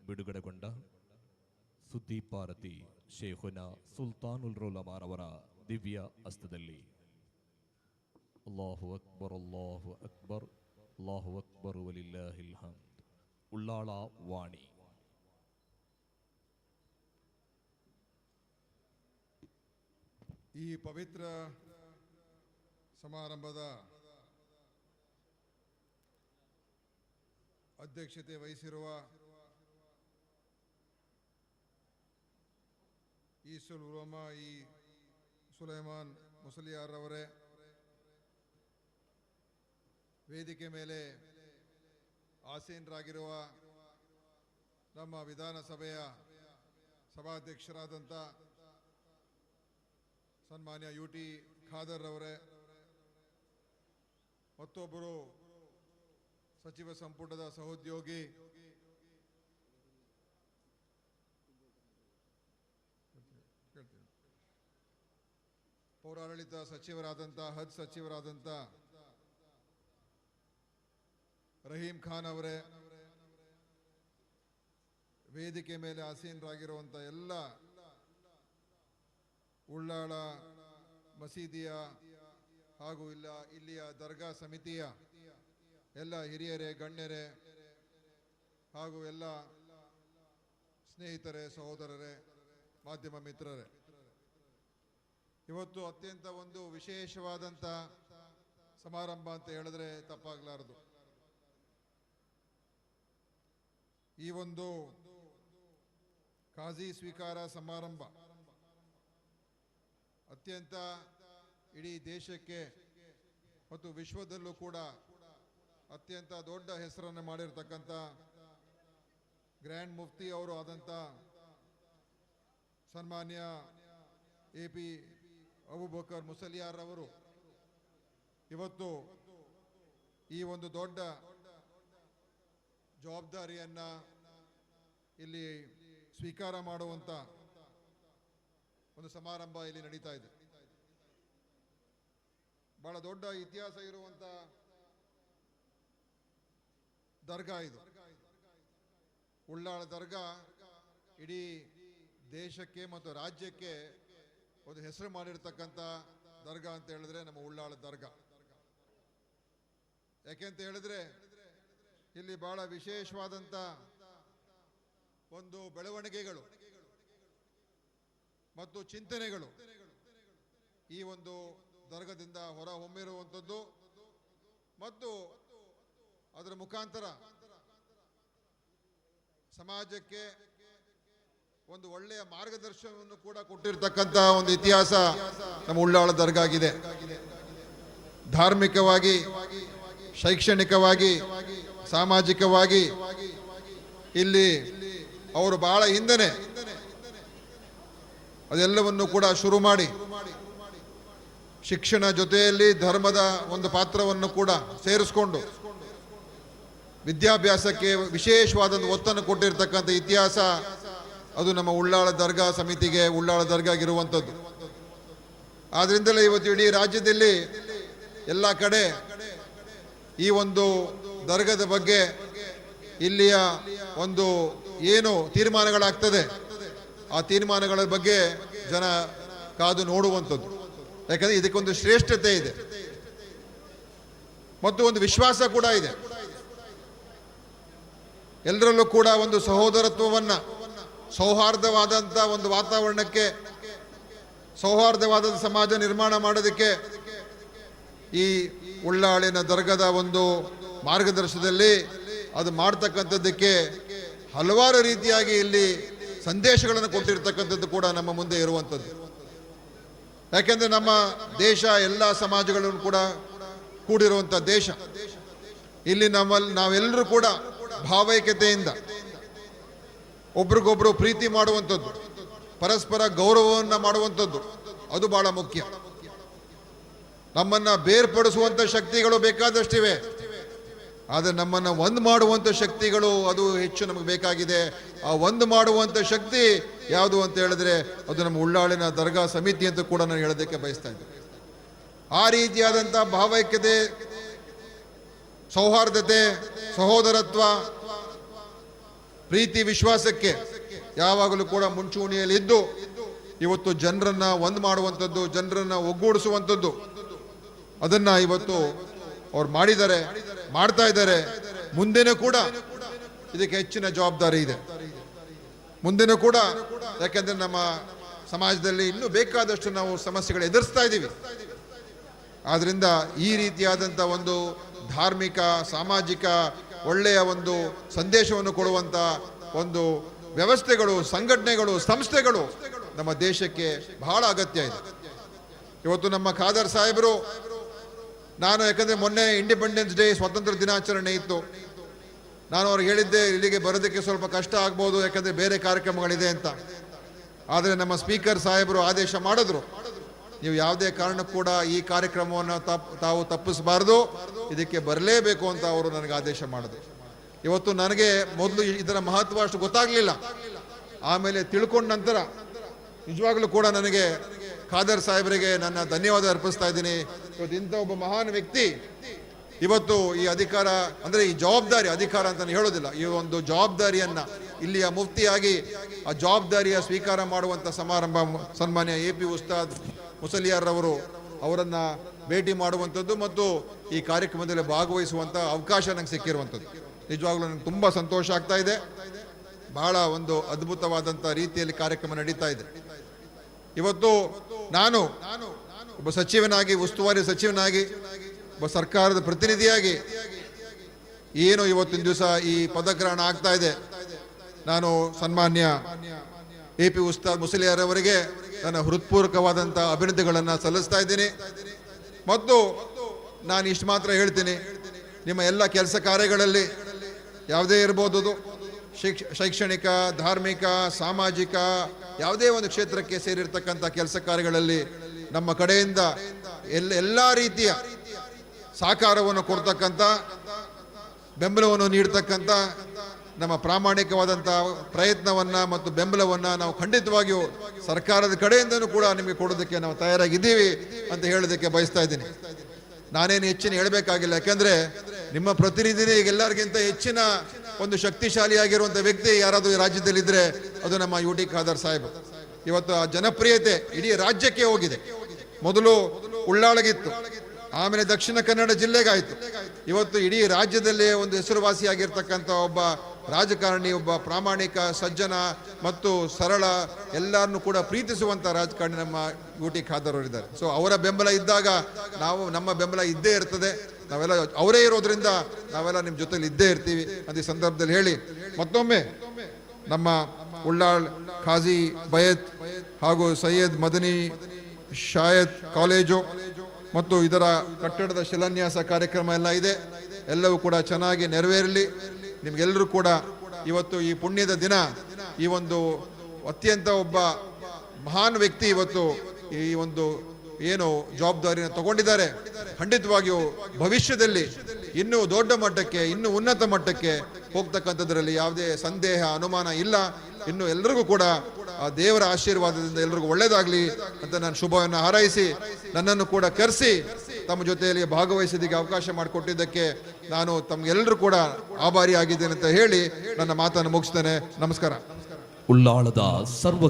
ಬಿಡುಗಡೆಗೊಂಡ ಸುದ್ದಿಪಾರತಿ ಶೇಖುನ ಸುಲ್ತಾನುಲ್ ರೋಲಮಾರವರ ದಿವ್ಯ ಹಸ್ತದಲ್ಲಿ. ಅಲ್ಲಾಹು ಅಕ್ಬರ್ ಅಲ್ಲಾಹು ಅಕ್ಬರ್ ಅಲ್ಲಾಹು ಅಕ್ಬರ್ ವಲಿಲ್ಲಾಹಿಲ್ ಹಮ್ದ್. ಉಳ್ಳಾಳ ವಾಣಿ. ಈ ಪವಿತ್ರ ಸಮಾರಂಭದ ಅಧ್ಯಕ್ಷತೆ ವಹಿಸಿರುವ ಈಸುಲ್ ಉಲಮಾ ಈ ಸುಲೈಮಾನ್ ಮುಸಲಿಯಾರ್ ಅವರೇ, ವೇದಿಕೆ ಮೇಲೆ ಆಸೀನರಾಗಿರುವ ನಮ್ಮ ವಿಧಾನಸಭೆಯ ಸಭಾಧ್ಯಕ್ಷರಾದಂಥ ಸನ್ಮಾನ್ಯ ಯುಟಿ ಖಾದರ್ ಅವರೇ, ಮತ್ತೊಬ್ಬರು ಸಚಿವ ಸಂಪುಟದ ಸಹೋದ್ಯೋಗಿ ಪೌರಾಡಳಿತ ಸಚಿವರಾದಂಥ ಹಜ್ ಸಚಿವರಾದಂಥ ರಹೀಂ ಖಾನ್ ಅವರೇ, ವೇದಿಕೆ ಮೇಲೆ ಆಸೀನರಾಗಿರುವಂಥ ಎಲ್ಲ ಉಳ್ಳಾಳ ಮಸೀದಿಯ ಹಾಗೂ ಇಲ್ಲಿಯ ದರ್ಗಾ ಸಮಿತಿಯ ಎಲ್ಲ ಹಿರಿಯರೇ, ಗಣ್ಯರೇ ಹಾಗೂ ಎಲ್ಲ ಸ್ನೇಹಿತರೇ, ಸಹೋದರರೇ, ಮಾಧ್ಯಮ ಮಿತ್ರರೇ, ಇವತ್ತು ಅತ್ಯಂತ ಒಂದು ವಿಶೇಷವಾದಂಥ ಸಮಾರಂಭ ಅಂತ ಹೇಳಿದ್ರೆ ತಪ್ಪಾಗಲಾರದು. ಈ ಒಂದು ಖಾಜಿ ಸ್ವೀಕಾರ ಸಮಾರಂಭ ಅತ್ಯಂತ ಇಡೀ ದೇಶಕ್ಕೆ ಮತ್ತು ವಿಶ್ವದಲ್ಲೂ ಕೂಡ ಅತ್ಯಂತ ದೊಡ್ಡ ಹೆಸರನ್ನು ಮಾಡಿರ್ತಕ್ಕಂಥ ಗ್ರ್ಯಾಂಡ್ ಮುಫ್ತಿ ಅವರು ಆದಂಥ ಸನ್ಮಾನ್ಯ AP ಅಬೂಬಕರ್ ಮುಸಲಿಯಾರ್ ಅವರು ಇವತ್ತು ಈ ಒಂದು ದೊಡ್ಡ ಜವಾಬ್ದಾರಿಯನ್ನ ಇಲ್ಲಿ ಸ್ವೀಕಾರ ಮಾಡುವಂತ ಒಂದು ಸಮಾರಂಭ ಇಲ್ಲಿ ನಡೀತಾ ಇದೆ. ಬಹಳ ದೊಡ್ಡ ಇತಿಹಾಸ ಇರುವಂತ ದರ್ಗಾ ಇದು. ಉಳ್ಳಾಳ ದರ್ಗಾ ಇಡೀ ದೇಶಕ್ಕೆ ಮತ್ತು ರಾಜ್ಯಕ್ಕೆ ಒಂದು ಹೆಸರು ಮಾಡಿರ್ತಕ್ಕಂಥ ದರ್ಗಾ ಅಂತ ಹೇಳಿದ್ರೆ ನಮ್ಮ ಉಳ್ಳಾಳ ದರ್ಗಾ. ಯಾಕೆಂತ ಹೇಳಿದ್ರೆ ಇಲ್ಲಿ ಬಹಳ ವಿಶೇಷವಾದಂಥ ಒಂದು ಬೆಳವಣಿಗೆಗಳು ಮತ್ತು ಚಿಂತನೆಗಳು ಈ ಒಂದು ದರ್ಗದಿಂದ ಹೊರ ಹೊಮ್ಮಿರುವಂಥದ್ದು ಮತ್ತು ಅದರ ಮುಖಾಂತರ ಸಮಾಜಕ್ಕೆ ಒಂದು ಒಳ್ಳೆಯ ಮಾರ್ಗದರ್ಶನವನ್ನು ಕೂಡ ಕೊಟ್ಟಿರ್ತಕ್ಕಂಥ ಒಂದು ಇತಿಹಾಸ ನಮ್ಮ ಉಳ್ಳಾಳ ದರ್ಗಾಗಿದೆ. ಧಾರ್ಮಿಕವಾಗಿ, ಶೈಕ್ಷಣಿಕವಾಗಿ, ಸಾಮಾಜಿಕವಾಗಿ ಇಲ್ಲಿ ಅವರು ಬಹಳ ಹಿಂದನೆ ಅದೆಲ್ಲವನ್ನು ಕೂಡ ಶುರು ಮಾಡಿ ಶಿಕ್ಷಣ ಜೊತೆಯಲ್ಲಿ ಧರ್ಮದ ಒಂದು ಪಾತ್ರವನ್ನು ಕೂಡ ಸೇರಿಸ್ಕೊಂಡು ವಿದ್ಯಾಭ್ಯಾಸಕ್ಕೆ ವಿಶೇಷವಾದ ಒತ್ತನ್ನು ಕೊಟ್ಟಿರ್ತಕ್ಕಂಥ ಇತಿಹಾಸ ಅದು ನಮ್ಮ ಉಳ್ಳಾಳ ದರ್ಗಾ ಸಮಿತಿಗೆ, ಉಳ್ಳಾಳ ದರ್ಗಾಗಿರುವಂಥದ್ದು. ಆದ್ರಿಂದಲೇ ಇವತ್ತು ಇಡೀ ರಾಜ್ಯದಲ್ಲಿ ಎಲ್ಲ ಕಡೆ ಈ ಒಂದು ದರ್ಗದ ಬಗ್ಗೆ ಇಲ್ಲಿಯ ಒಂದು ಏನು ತೀರ್ಮಾನಗಳಾಗ್ತದೆ ಆ ತೀರ್ಮಾನಗಳ ಬಗ್ಗೆ ಜನ ಕಾದು ನೋಡುವಂಥದ್ದು. ಯಾಕಂದ್ರೆ ಇದಕ್ಕೊಂದು ಶ್ರೇಷ್ಠತೆ ಇದೆ ಮತ್ತು ಒಂದು ವಿಶ್ವಾಸ ಕೂಡ ಇದೆ. ಎಲ್ಲರಲ್ಲೂ ಕೂಡ ಒಂದು ಸಹೋದರತ್ವವನ್ನ, ಸೌಹಾರ್ದವಾದಂಥ ಒಂದು ವಾತಾವರಣಕ್ಕೆ, ಸೌಹಾರ್ದವಾದ ಸಮಾಜ ನಿರ್ಮಾಣ ಮಾಡೋದಕ್ಕೆ ಈ ಉಳ್ಳಾಳಿನ ದರ್ಗದ ಒಂದು ಮಾರ್ಗದರ್ಶನದಲ್ಲಿ ಅದು ಮಾಡ್ತಕ್ಕಂಥದ್ದಕ್ಕೆ ಹಲವಾರು ರೀತಿಯಾಗಿ ಇಲ್ಲಿ ಸಂದೇಶಗಳನ್ನು ಕೊಟ್ಟಿರ್ತಕ್ಕಂಥದ್ದು ಕೂಡ ನಮ್ಮ ಮುಂದೆ ಇರುವಂಥದ್ದು. ಯಾಕೆಂದ್ರೆ ನಮ್ಮ ದೇಶ ಎಲ್ಲ ಸಮಾಜಗಳನ್ನು ಕೂಡ ಕೂಡಿರುವಂಥ ದೇಶ. ಇಲ್ಲಿ ನಾವೆಲ್ಲರೂ ಕೂಡ ಭಾವೈಕ್ಯತೆಯಿಂದ ಒಬ್ರಿಗೊಬ್ರು ಪ್ರೀತಿ ಮಾಡುವಂಥದ್ದು, ಪರಸ್ಪರ ಗೌರವವನ್ನು ಮಾಡುವಂಥದ್ದು ಅದು ಬಹಳ ಮುಖ್ಯ. ನಮ್ಮನ್ನ ಬೇರ್ಪಡಿಸುವಂಥ ಶಕ್ತಿಗಳು ಬೇಕಾದಷ್ಟಿವೆ, ಆದರೆ ನಮ್ಮನ್ನು ಒಂದು ಮಾಡುವಂಥ ಶಕ್ತಿಗಳು ಅದು ಹೆಚ್ಚು ನಮಗೆ ಬೇಕಾಗಿದೆ. ಆ ಒಂದು ಮಾಡುವಂಥ ಶಕ್ತಿ ಯಾವುದು ಅಂತ ಹೇಳಿದ್ರೆ ಅದು ನಮ್ಮ ಉಳ್ಳಾಳಿನ ದರ್ಗಾ ಸಮಿತಿ ಅಂತ ಕೂಡ ನಾನು ಹೇಳೋದಕ್ಕೆ ಬಯಸ್ತಾ ಇದ್ದೆ. ಆ ರೀತಿಯಾದಂಥ ಭಾವೈಕ್ಯತೆ, ಸೌಹಾರ್ದತೆ, ಸಹೋದರತ್ವ, ಪ್ರೀತಿ ವಿಶ್ವಾಸಕ್ಕೆ ಯಾವಾಗಲೂ ಕೂಡ ಮುಂಚೂಣಿಯಲ್ಲಿ ಇದ್ದು ಇವತ್ತು ಜನರನ್ನ ಒಂದು ಮಾಡುವಂಥದ್ದು, ಜನರನ್ನ ಒಗ್ಗೂಡಿಸುವಂಥದ್ದು, ಅದನ್ನ ಇವತ್ತು ಅವ್ರು ಮಾಡಿದ್ದಾರೆ, ಮಾಡ್ತಾ ಇದ್ದಾರೆ. ಮುಂದೆನೂ ಕೂಡ ಇದಕ್ಕೆ ಹೆಚ್ಚಿನ ಜವಾಬ್ದಾರಿ ಇದೆ. ಮುಂದೆನೂ ಕೂಡ, ಯಾಕೆಂದ್ರೆ ನಮ್ಮ ಸಮಾಜದಲ್ಲಿ ಇನ್ನೂ ಬೇಕಾದಷ್ಟು ನಾವು ಸಮಸ್ಯೆಗಳು ಎದುರಿಸ್ತಾ ಇದ್ದೀವಿ. ಆದ್ರಿಂದ ಈ ರೀತಿಯಾದಂಥ ಒಂದು ಧಾರ್ಮಿಕ, ಸಾಮಾಜಿಕ ಒಳ್ಳೆಯ ಒಂದು ಸಂದೇಶವನ್ನು ಕೊಡುವಂಥ ಒಂದು ವ್ಯವಸ್ಥೆಗಳು, ಸಂಘಟನೆಗಳು, ಸಂಸ್ಥೆಗಳು ನಮ್ಮ ದೇಶಕ್ಕೆ ಬಹಳ ಅಗತ್ಯ ಇದೆ. ಇವತ್ತು ನಮ್ಮ ಖಾದರ್ ಸಾಹೇಬರು, ನಾನು ಯಾಕಂದ್ರೆ ಮೊನ್ನೆ ಇಂಡಿಪೆಂಡೆನ್ಸ್ ಡೇ, ಸ್ವಾತಂತ್ರ್ಯ ದಿನಾಚರಣೆ ಇತ್ತು, ನಾನು ಅವ್ರಿಗೆ ಹೇಳಿದ್ದೆ ಇಲ್ಲಿಗೆ ಬರೋದಕ್ಕೆ ಸ್ವಲ್ಪ ಕಷ್ಟ ಆಗ್ಬೋದು ಯಾಕಂದ್ರೆ ಬೇರೆ ಕಾರ್ಯಕ್ರಮಗಳಿದೆ ಅಂತ. ಆದರೆ ನಮ್ಮ ಸ್ಪೀಕರ್ ಸಾಹೇಬರು ಆದೇಶ ಮಾಡಿದ್ರು, ನೀವು ಯಾವುದೇ ಕಾರಣಕ್ಕೂ ಕೂಡ ಈ ಕಾರ್ಯಕ್ರಮವನ್ನು ತಾವು ತಪ್ಪಿಸಬಾರ್ದು, ಇದಕ್ಕೆ ಬರಲೇಬೇಕು ಅಂತ ಅವರು ನನಗೆ ಆದೇಶ ಮಾಡಿದ್ರು. ಇವತ್ತು ನನಗೆ ಮೊದಲು ಇದರ ಮಹತ್ವ ಅಷ್ಟು ಗೊತ್ತಾಗ್ಲಿಲ್ಲ, ಆಮೇಲೆ ತಿಳ್ಕೊಂಡ ನಂತರ ನಿಜವಾಗ್ಲೂ ಕೂಡ ನನಗೆ ಖಾದರ್ ಸಾಹೇಬರಿಗೆ ನನ್ನ ಧನ್ಯವಾದ ಅರ್ಪಿಸ್ತಾ ಇದ್ದೀನಿ. ಇವತ್ತು ಇಂಥ ಒಬ್ಬ ಮಹಾನ್ ವ್ಯಕ್ತಿ ಇವತ್ತು ಈ ಅಧಿಕಾರ ಅಂದ್ರೆ ಈ ಜವಾಬ್ದಾರಿ, ಅಧಿಕಾರ ಅಂತ ಹೇಳೋದಿಲ್ಲ, ಈ ಒಂದು ಜವಾಬ್ದಾರಿಯನ್ನ ಇಲ್ಲಿಯ ಮುಫ್ತಿಯಾಗಿ ಆ ಜವಾಬ್ದಾರಿಯ ಸ್ವೀಕಾರ ಮಾಡುವಂತ ಸಮಾರಂಭ ಸನ್ಮಾನ್ಯ AP ಉಸ್ತಾದ್ ಮುಸಲಿಯಾರ್ ಅವರು ಅವರನ್ನ ಭೇಟಿ ಮಾಡುವಂಥದ್ದು ಮತ್ತು ಈ ಕಾರ್ಯಕ್ರಮದಲ್ಲಿ ಭಾಗವಹಿಸುವಂತ ಅವಕಾಶ ನಂಗೆ ಸಿಕ್ಕಿರುವಂಥದ್ದು ನಿಜವಾಗ್ಲೂ ನನಗೆ ತುಂಬಾ ಸಂತೋಷ ಆಗ್ತಾ ಇದೆ. ಬಹಳ ಒಂದು ಅದ್ಭುತವಾದಂಥ ರೀತಿಯಲ್ಲಿ ಕಾರ್ಯಕ್ರಮ ನಡೀತಾ ಇದೆ. ಇವತ್ತು ನಾನು ಒಬ್ಬ ಸಚಿವನಾಗಿ, ಉಸ್ತುವಾರಿ ಸಚಿವನಾಗಿ, ಒಬ್ಬ ಸರ್ಕಾರದ ಪ್ರತಿನಿಧಿಯಾಗಿ ಏನು ಇವತ್ತಿನ ದಿವಸ ಈ ಪದಗ್ರಹಣ ಆಗ್ತಾ ಇದೆ, ನಾನು ಸನ್ಮಾನ್ಯ AP ಉಸ್ತಾದ್ ಮುಸಲಿಯಾರ್ ಅವರಿಗೆ ನನ್ನ ಹೃತ್ಪೂರ್ವಕವಾದಂಥ ಅಭಿನಂದನೆಗಳನ್ನು ಸಲ್ಲಿಸ್ತಾ ಇದ್ದೀನಿ. ಮತ್ತು ನಾನು ಇಷ್ಟು ಮಾತ್ರ ಹೇಳ್ತೀನಿ, ನಿಮ್ಮ ಎಲ್ಲ ಕೆಲಸ ಕಾರ್ಯಗಳಲ್ಲಿ ಯಾವುದೇ ಇರ್ಬೋದು, ಶೈಕ್ಷಣಿಕ, ಧಾರ್ಮಿಕ, ಸಾಮಾಜಿಕ ಯಾವುದೇ ಒಂದು ಕ್ಷೇತ್ರಕ್ಕೆ ಸೇರಿರ್ತಕ್ಕಂಥ ಕೆಲಸ ಕಾರ್ಯಗಳಲ್ಲಿ ನಮ್ಮ ಕಡೆಯಿಂದ ಎಲ್ಲ ರೀತಿಯ ಸಹಕಾರವನ್ನು ಕೊಡ್ತಕ್ಕಂಥ, ಬೆಂಬಲವನ್ನು ನೀಡ್ತಕ್ಕಂಥ ನಮ್ಮ ಪ್ರಾಮಾಣಿಕವಾದಂಥ ಪ್ರಯತ್ನವನ್ನ ಮತ್ತು ಬೆಂಬಲವನ್ನ ನಾವು ಖಂಡಿತವಾಗಿಯೂ ಸರ್ಕಾರದ ಕಡೆಯಿಂದನೂ ಕೂಡ ನಿಮಗೆ ಕೊಡೋದಕ್ಕೆ ನಾವು ತಯಾರಾಗಿದ್ದೀವಿ ಅಂತ ಹೇಳೋದಕ್ಕೆ ಬಯಸ್ತಾ ಇದ್ದೀನಿ. ನಾನೇನು ಹೆಚ್ಚಿನ ಹೇಳಬೇಕಾಗಿಲ್ಲ, ಯಾಕೆಂದ್ರೆ ನಿಮ್ಮ ಪ್ರತಿನಿಧಿನೇ ಈಗ ಎಲ್ಲರಿಗಿಂತ ಹೆಚ್ಚಿನ ಒಂದು ಶಕ್ತಿಶಾಲಿಯಾಗಿರುವಂಥ ವ್ಯಕ್ತಿ ಯಾರಾದರೂ ಈ ರಾಜ್ಯದಲ್ಲಿದ್ದರೆ ಅದು ನಮ್ಮ UT ಖಾದರ್ ಸಾಹೇಬ್. ಇವತ್ತು ಆ ಜನಪ್ರಿಯತೆ ಇಡೀ ರಾಜ್ಯಕ್ಕೆ ಹೋಗಿದೆ. ಮೊದಲು ಉಳ್ಳಾಳಗಿತ್ತು, ಆಮೇಲೆ ದಕ್ಷಿಣ ಕನ್ನಡ ಜಿಲ್ಲೆಗಾಯಿತು, ಇವತ್ತು ಇಡೀ ರಾಜ್ಯದಲ್ಲೇ ಒಂದು ಹೆಸರುವಾಸಿಯಾಗಿರ್ತಕ್ಕಂಥ ಒಬ್ಬ ರಾಜಕಾರಣಿ, ಒಬ್ಬ ಪ್ರಾಮಾಣಿಕ, ಸಜ್ಜನ ಮತ್ತು ಸರಳ, ಎಲ್ಲರನ್ನು ಕೂಡ ಪ್ರೀತಿಸುವಂಥ ರಾಜಕಾರಣಿ ನಮ್ಮ UT ಖಾದರ್ ಅವರಿದ್ದಾರೆ. ಸೊ ಅವರ ಬೆಂಬಲ ಇದ್ದಾಗ ನಮ್ಮ ಬೆಂಬಲ ಇದ್ದೇ ಇರ್ತದೆ. ನಾವೆಲ್ಲ ಅವರೇ ಇರೋದ್ರಿಂದ ನಾವೆಲ್ಲ ನಿಮ್ಮ ಜೊತೆಲಿ ಇದ್ದೇ ಇರ್ತೀವಿ ಅಂತ ಈ ಸಂದರ್ಭದಲ್ಲಿ ಹೇಳಿ, ಮತ್ತೊಮ್ಮೆ ನಮ್ಮ ಉಳ್ಳಾಳ್ ಖಾಜಿ ಬಯತ್ ಹಾಗೂ ಸೈಯದ್ ಮದನಿ ಶಾಯದ್ ಕಾಲೇಜು ಮತ್ತು ಇದರ ಕಟ್ಟಡದ ಶಿಲಾನ್ಯಾಸ ಕಾರ್ಯಕ್ರಮ ಎಲ್ಲ ಇದೆ, ಎಲ್ಲವೂ ಕೂಡ ಚೆನ್ನಾಗಿ ನೆರವೇರಲಿ. ನಿಮ್ಗೆಲ್ಲರೂ ಕೂಡ ಇವತ್ತು ಈ ಪುಣ್ಯದ ದಿನ, ಈ ಒಂದು ಅತ್ಯಂತ ಒಬ್ಬ ಮಹಾನ್ ವ್ಯಕ್ತಿ ಇವತ್ತು ಈ ಒಂದು ಏನು ಜವಾಬ್ದಾರಿನ ತಗೊಂಡಿದ್ದಾರೆ, ಖಂಡಿತವಾಗಿಯೂ ಭವಿಷ್ಯದಲ್ಲಿ ಇನ್ನೂ ದೊಡ್ಡ ಮಟ್ಟಕ್ಕೆ, ಇನ್ನೂ ಉನ್ನತ ಮಟ್ಟಕ್ಕೆ ಹೋಗ್ತಕ್ಕಂಥದ್ರಲ್ಲಿ ಯಾವುದೇ ಸಂದೇಹ, ಅನುಮಾನ ಇಲ್ಲ. ಇನ್ನು ಎಲ್ಲರಿಗೂ ಕೂಡ ಆ ದೇವರ ಆಶೀರ್ವಾದದಿಂದ ಎಲ್ಲರಿಗೂ ಒಳ್ಳೇದಾಗ್ಲಿ ಅಂತ ನಾನು ಶುಭವನ್ನು ಹಾರೈಸಿ, ನನ್ನನ್ನು ಕೂಡ ಕರೆಸಿ ತಮ್ಮ ಜೊತೆಯಲ್ಲಿ ಭಾಗವಹಿಸೋದಕ್ಕೆ ಅವಕಾಶ ಮಾಡಿಕೊಟ್ಟಿದ್ದಕ್ಕೆ ನಾನು ತಮ್ಗೆಲ್ಲರೂ ಕೂಡ ಆಭಾರಿ ಆಗಿದ್ದೇನೆ ಅಂತ ಹೇಳಿ ನನ್ನ ಮಾತನ್ನು ಮುಗಿಸ್ತೇನೆ. ನಮಸ್ಕಾರ. ಉಳ್ಳಾಳದ ಸರ್ವ